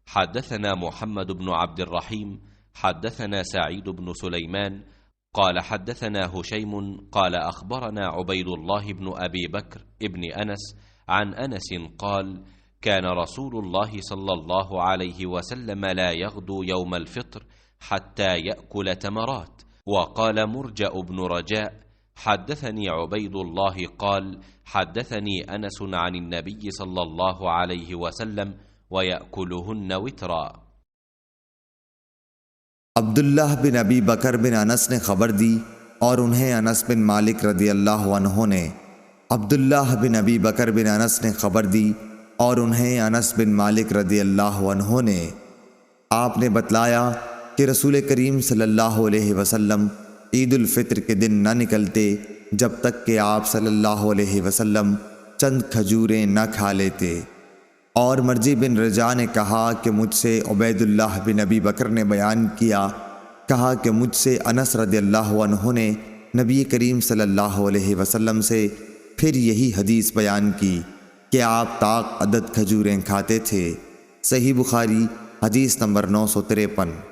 حدثنا محمد بن عبد الرحيم حدثنا سعيد بن سليمان قال حدثنا هشيم قال أخبرنا عبيد الله بن أبي بكر ابن أنس عن أنس قال كان رسول الله صلى الله عليه وسلم لا يغدو يوم الفطر حتى يأكل تمرات. وقال مرجأ بن رجاء حدثني عبيد الله قال حدثني أنس عن النبي صلى الله عليه وسلم ويأكلهن वitra। अब्दुल्लाह बिन अबी बकर बिन अनस ने खबर दी और उन्हें अनस बिन मालिक रदी अल्लाह अन्हु ने अब्दुल्लाह बिन अबी बकर बिन अनस ने खबर दी और उन्हें अनस बिन मालिक रदी अल्लाह अन्हु ने आपने बतलाया कि रसूल करीम सल्लल्लाहु अलैहि वसल्लम ईद उल फित्र के दिन न निकलते जब तक कि आप सल्लल्लाहु अलैहि वसल्लम चंद खजूरें न खा लेते। और मर्जी बिन रजा ने कहा कि मुझसे उबैदुल्लाह बिन अबी बकर ने बयान किया, कहा कि मुझसे अनस रदियल्लाहु अन्हु ने नबी करीम सल्लल्लाहु अलैहि वसल्लम से फिर यही हदीस बयान की कि आप ताक अदद खजूरें खाते थे। सही बुखारी हदीस नंबर 953।